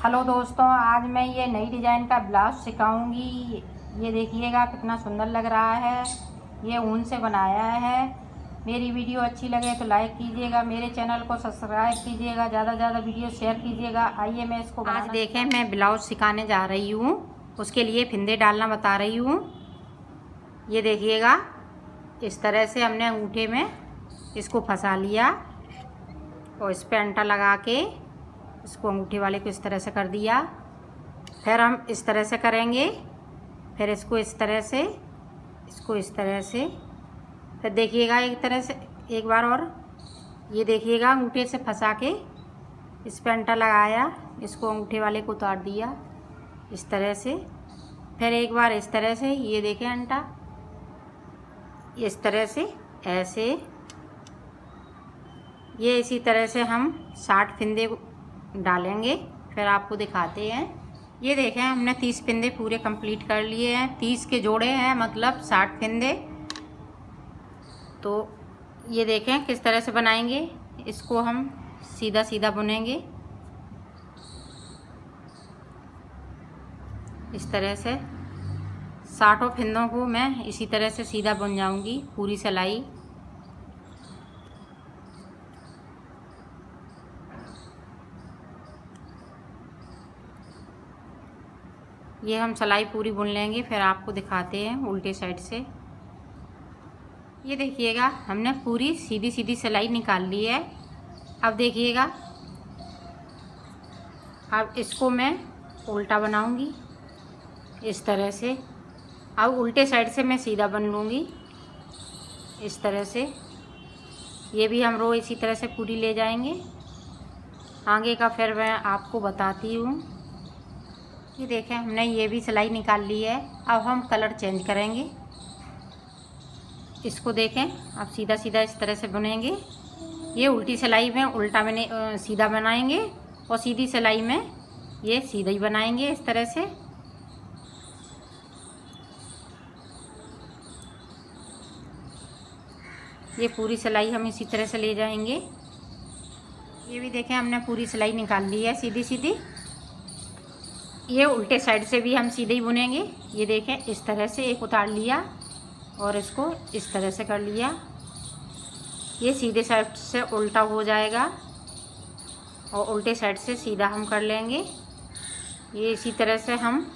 Hello दोस्तों, आज मैं ये नई डिज़ाइन का ब्लाउज सिखाऊंगी। ये देखिएगा कितना सुंदर लग रहा है। ये ऊन से बनाया है। मेरी वीडियो अच्छी लगे तो लाइक कीजिएगा, मेरे चैनल को सब्सक्राइब कीजिएगा, ज़्यादा से ज़्यादा वीडियो शेयर कीजिएगा। आइए मैं इसको आज देखें। मैं ब्लाउज सिखाने जा रही हूँ, उसके लिए फिंदे डालना बता रही हूँ। ये देखिएगा, इस तरह से हमने अंगूठे में इसको फंसा लिया और इस पर अंटा लगा के इसको अंगूठे वाले को इस तरह से कर दिया। फिर हम इस तरह से करेंगे, फिर इसको इस तरह से, इसको इस तरह से, फिर देखिएगा एक तरह से एक बार और। ये देखिएगा, अंगूठे से फंसा के इस पर अंटा लगाया, इसको अंगूठे वाले को उतार दिया इस तरह से। फिर एक बार इस तरह से, ये देखें अंटा इस तरह से ऐसे। ये इसी तरह से हम 60 फिंदे डालेंगे, फिर आपको दिखाते हैं। ये देखें, हमने 30 फिंदे पूरे कंप्लीट कर लिए हैं। 30 के जोड़े हैं, मतलब 60 फिंदे। तो ये देखें किस तरह से बनाएंगे। इसको हम सीधा सीधा बुनेंगे इस तरह से। 60 फिंदों को मैं इसी तरह से सीधा बुन जाऊंगी पूरी सिलाई। ये हम सिलाई पूरी बुन लेंगे, फिर आपको दिखाते हैं उल्टे साइड से। ये देखिएगा, हमने पूरी सीधी सीधी सिलाई निकाल ली है। अब देखिएगा, अब इसको मैं उल्टा बनाऊंगी इस तरह से। अब उल्टे साइड से मैं सीधा बन लूँगी इस तरह से। ये भी हम रो इसी तरह से पूरी ले जाएंगे। आगे का फिर मैं आपको बताती हूँ। ये देखें, हमने ये भी सिलाई निकाल ली है। अब हम कलर चेंज करेंगे। इसको देखें, अब सीधा सीधा इस तरह से बुनेंगे। ये उल्टी सिलाई में उल्टा बने सीधा बनाएंगे, और सीधी सिलाई में ये सीधा ही बनाएंगे इस तरह से। ये पूरी सिलाई हम इसी तरह से ले जाएंगे। ये भी देखें, हमने पूरी सिलाई निकाल ली है सीधी सीधी। ये उल्टे साइड से भी हम सीधे ही बुनेंगे। ये देखें, इस तरह से एक उतार लिया और इसको इस तरह से कर लिया। ये सीधे साइड से उल्टा हो जाएगा और उल्टे साइड से सीधा हम कर लेंगे। ये इसी तरह से हम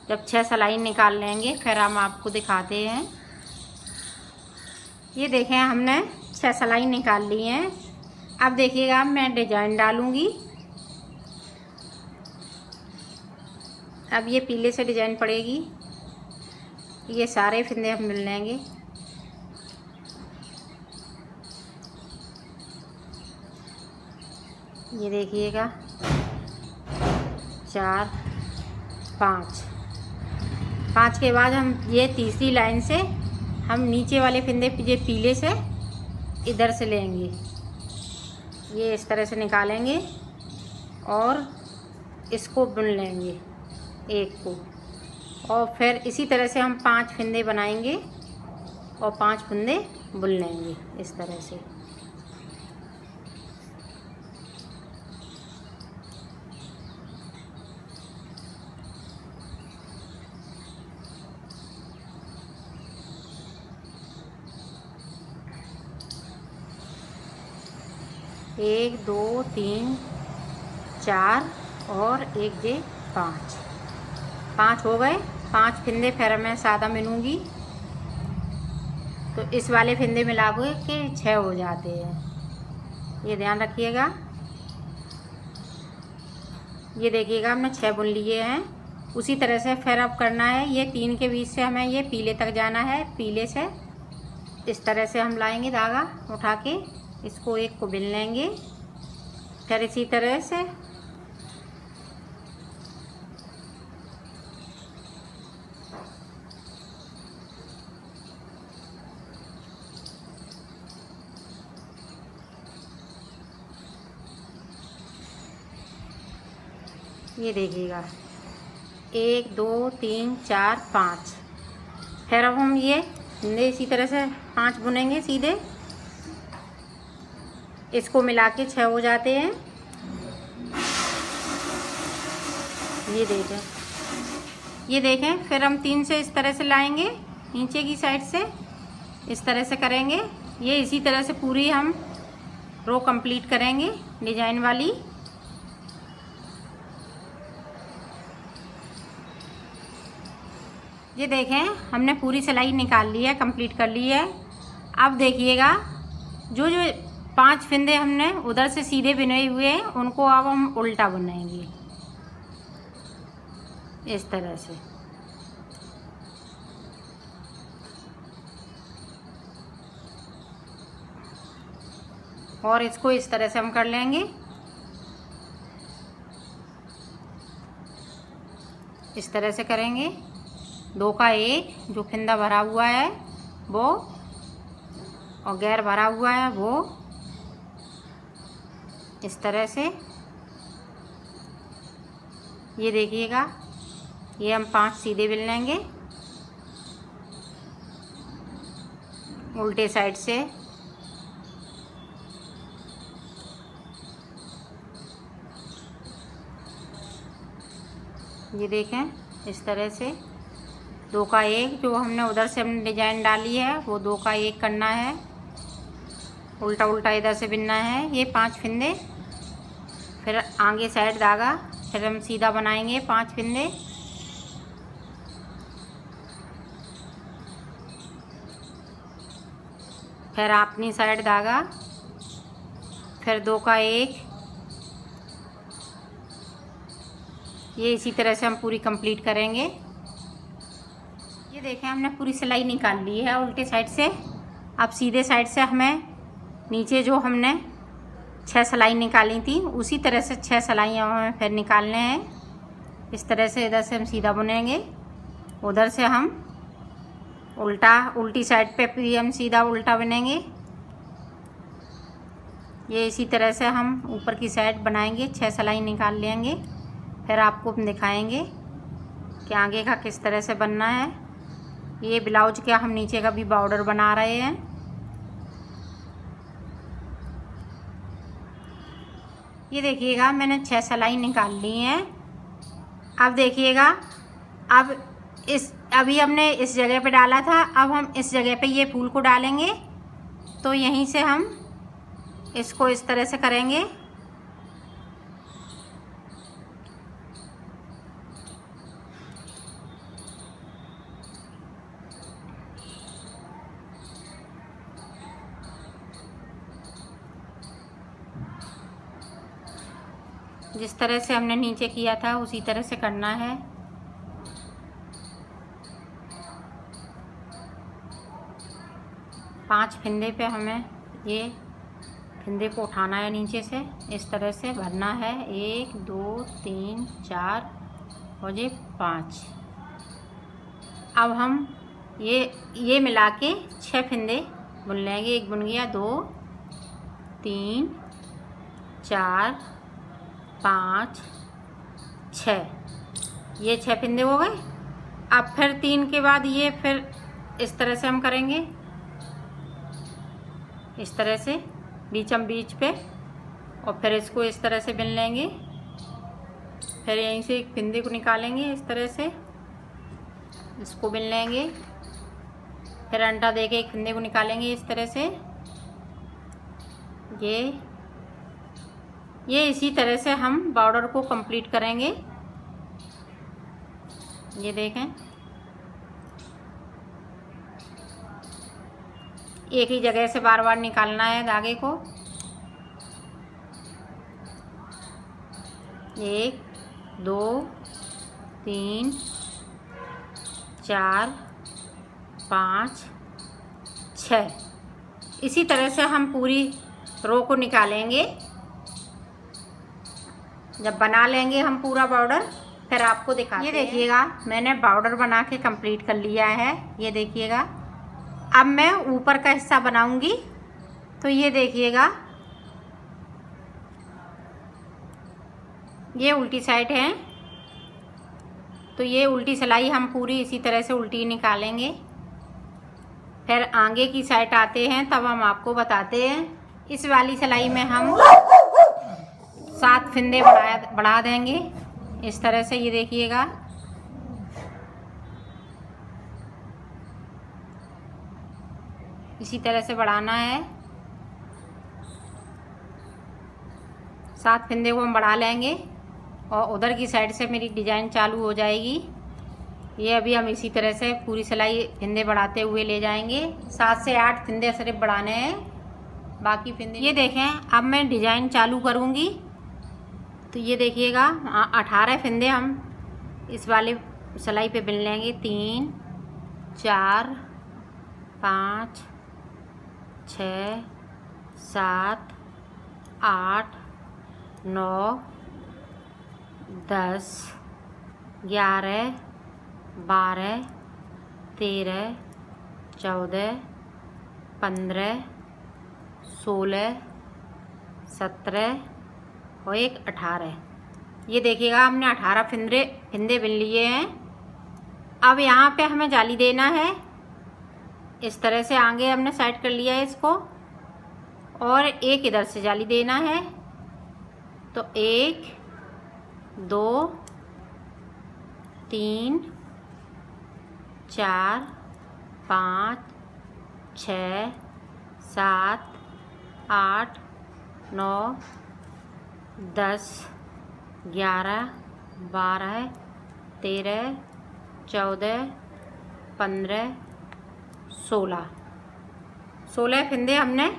जब 6 सिलाई निकाल लेंगे, फिर हम आपको दिखाते हैं। ये देखें, हमने 6 सिलाई निकाल ली हैं। अब देखिएगा, मैं डिजाइन डालूँगी। अब ये पीले से डिजाइन पड़ेगी। ये सारे फिंदे हम मिल लेंगे। ये देखिएगा, 4 5 के बाद हम ये तीसरी लाइन से हम नीचे वाले फिंदे ये पीले से इधर से लेंगे। ये इस तरह से निकालेंगे और इसको बुन लेंगे एक को, और फिर इसी तरह से हम 5 फिंदे बनाएंगे और 5 फिंदे बुन लेंगे इस तरह से। एक 2 3 4 और एक जे 5 हो गए। 5 फिंदे फिर मैं सादा मिलूँगी, तो इस वाले फिंदे मिला के 6 हो जाते हैं। ये ध्यान रखिएगा। ये देखिएगा, हमने 6 बुन लिए हैं। उसी तरह से फिर अब करना है। ये 3 के बीच से हमें ये पीले तक जाना है। पीले से इस तरह से हम लाएंगे धागा उठा के, इसको एक को बिन लेंगे। फिर इसी तरह से ये देखिएगा, 1 2 3 4 5। फिर अब हम ये इसी तरह से 5 बुनेंगे सीधे। इसको मिला के 6 हो जाते हैं। ये देखें। फिर हम 3 से इस तरह से लाएंगे, नीचे की साइड से इस तरह से करेंगे। ये इसी तरह से पूरी हम रो कंप्लीट करेंगे डिजाइन वाली। ये देखें, हमने पूरी सिलाई निकाल ली है, कंप्लीट कर ली है। अब देखिएगा, जो 5 फंदे हमने उधर से सीधे बुने हुए हैं, उनको अब हम उल्टा बुनेंगे इस तरह से। और इसको इस तरह से हम कर लेंगे। इस तरह से करेंगे। 2 का 1 जो फंदा भरा हुआ है वो, और गैर भरा हुआ है वो, इस तरह से। ये देखिएगा, ये हम 5 सीधे बिन लेंगे उल्टे साइड से। ये देखें, इस तरह से 2 का 1 जो हमने उधर से हमने डिजाइन डाली है वो 2 का 1 करना है, उल्टा उल्टा इधर से बिनना है। ये 5 फंदे, फिर आगे साइड धागा, फिर हम सीधा बनाएंगे 5 फंदे। फिर अपनी साइड धागा, फिर 2 का 1। ये इसी तरह से हम पूरी कंप्लीट करेंगे। ये देखें, हमने पूरी सिलाई निकाल ली है उल्टे साइड से। अब सीधे साइड से हमें नीचे जो हमने 6 सिलाई निकाली थी, उसी तरह से 6 सिलाइयाँ हमें फिर निकालने हैं। इस तरह से इधर से हम सीधा बुनेंगे, उधर से हम उल्टी साइड पे भी हम सीधा उल्टा बुनेंगे। ये इसी तरह से हम ऊपर की साइड बनाएंगे, 6 सिलाई निकाल लेंगे। फिर आपको हम दिखाएंगे कि आगे का किस तरह से बनना है। ये ब्लाउज का हम नीचे का भी बॉर्डर बना रहे हैं। ये देखिएगा, मैंने 6 सिलाई निकाल ली हैं। अब देखिएगा, अब अभी हमने इस जगह पे डाला था, अब हम इस जगह पे ये फूल को डालेंगे। तो यहीं से हम इसको इस तरह से करेंगे। जिस तरह से हमने नीचे किया था उसी तरह से करना है। पांच फंदे पे हमें ये फंदे को उठाना है, नीचे से इस तरह से भरना है। 1 2 3 4 और ये 5। अब हम ये मिला के 6 फंदे बुन लेंगे। 1 बुन गया, 2 3 4 5 6, ये 6 फंदे हो गए। अब फिर 3 के बाद ये फिर इस तरह से हम करेंगे, इस तरह से बीच पे, और फिर इसको इस तरह से बिन लेंगे। फिर यहीं से एक फंदे को निकालेंगे, इस तरह से इसको बिन लेंगे। फिर अंटा देके एक फंदे को निकालेंगे इस तरह से। ये इसी तरह से हम बॉर्डर को कंप्लीट करेंगे। ये देखें, एक ही जगह से बार बार निकालना है धागे को। 1 2 3 4 5 6, इसी तरह से हम पूरी रो को निकालेंगे। जब बना लेंगे हम पूरा बॉर्डर, फिर आपको दिखाते हैं। ये देखिएगा, मैंने बॉर्डर बना के कंप्लीट कर लिया है। ये देखिएगा, अब मैं ऊपर का हिस्सा बनाऊंगी। तो ये देखिएगा, ये उल्टी साइड है, तो ये उल्टी सिलाई हम पूरी इसी तरह से उल्टी निकालेंगे। फिर आगे की साइड आते हैं, तब हम आपको बताते हैं। इस वाली सिलाई में हम 7 फंदे बढ़ा देंगे इस तरह से ये देखिएगा। इसी तरह से बढ़ाना है। 7 फंदे को हम बढ़ा लेंगे और उधर की साइड से मेरी डिज़ाइन चालू हो जाएगी। ये अभी हम इसी तरह से पूरी सिलाई फंदे बढ़ाते हुए ले जाएंगे। 7 से 8 फंदे सिर्फ बढ़ाने हैं, बाकी फंदे ये देखें। अब मैं डिज़ाइन चालू करूँगी तो ये देखिएगा 18 फंदे हम इस वाले सिलाई पे बिन लेंगे। 3 4 5 6 7 8 9 10 11 12 13 14 15 16 17 और एक 18। ये देखिएगा हमने 18 फंदे बिन लिए हैं। अब यहाँ पे हमें जाली देना है। इस तरह से आगे हमने साइड कर लिया है इसको, और एक इधर से जाली देना है। तो 1 2 3 4 5 6 7 8 9 10 11 12 13 14 15 16 फंदे हमने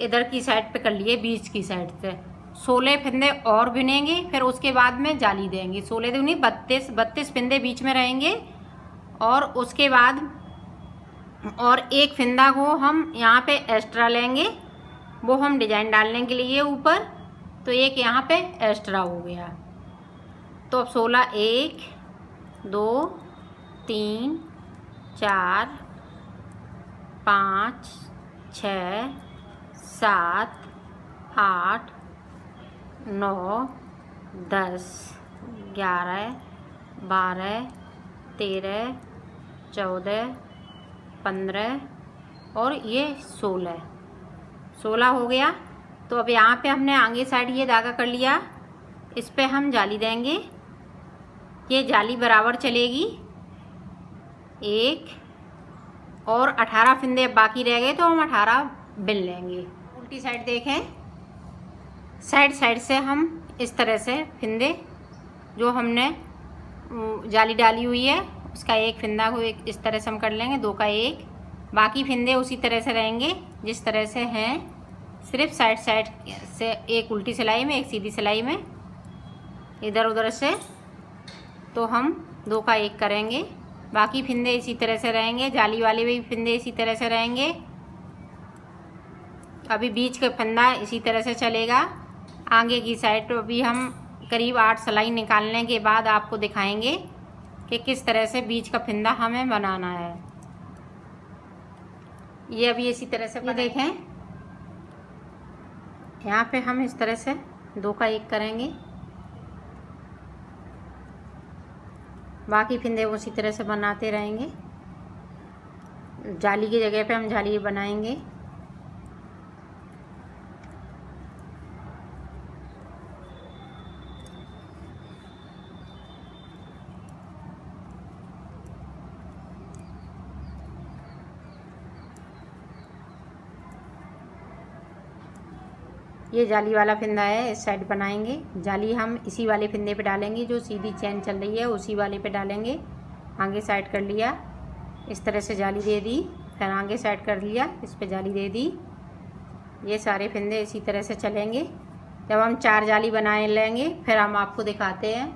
इधर की साइड पे कर लिए, बीच की साइड से। 16 फंदे और बिनेंगे, फिर उसके बाद में जाली देंगे। 16 दूनी 32 फंदे बीच में रहेंगे, और उसके बाद और एक फंदा को हम यहाँ पे एक्स्ट्रा लेंगे, वो हम डिजाइन डालने के लिए ऊपर। तो एक यहाँ पे एक्स्ट्रा हो गया। तो अब 16 1 2 3 4 5 6 7 8 9 10 11 12 13 14 15 और ये 16 हो गया। तो अब यहाँ पे हमने आगे साइड ये धागा कर लिया, इस पे हम जाली देंगे। ये जाली बराबर चलेगी। 1 और 18 फंदे बाकी रह गए, तो हम 18 बिन लेंगे। उल्टी साइड देखें, साइड से हम इस तरह से फंदे जो हमने जाली डाली हुई है उसका एक फंदा को एक इस तरह से हम कर लेंगे, 2 का 1। बाकी फंदे उसी तरह से रहेंगे जिस तरह से हैं, सिर्फ साइड से एक उल्टी सिलाई में, एक सीधी सिलाई में, इधर उधर से। तो हम 2 का 1 करेंगे। बाकी फंदे इसी तरह से रहेंगे, जाली वाले भी फंदे इसी तरह से रहेंगे। अभी बीच का फंदा इसी तरह से चलेगा। आगे की साइड तो अभी हम करीब 8 सिलाई निकालने के बाद आपको दिखाएंगे कि किस तरह से बीच का फंदा हमें बनाना है। ये अभी इसी तरह से देखें, यहाँ पे हम इस तरह से 2 का 1 करेंगे। बाकी फंदे उसी तरह से बनाते रहेंगे। जाली की जगह पे हम जाली बनाएंगे। ये जाली वाला फंदा है, इस साइड बनाएंगे। जाली हम इसी वाले फंदे पे डालेंगे, जो सीधी चैन चल रही है उसी वाले पे डालेंगे। आगे साइड कर लिया, इस तरह से जाली दे दी, फिर आगे साइड कर लिया, इस पे जाली दे दी। ये सारे फंदे इसी तरह से चलेंगे। जब हम 4 जाली बनाए लेंगे फिर हम आपको दिखाते हैं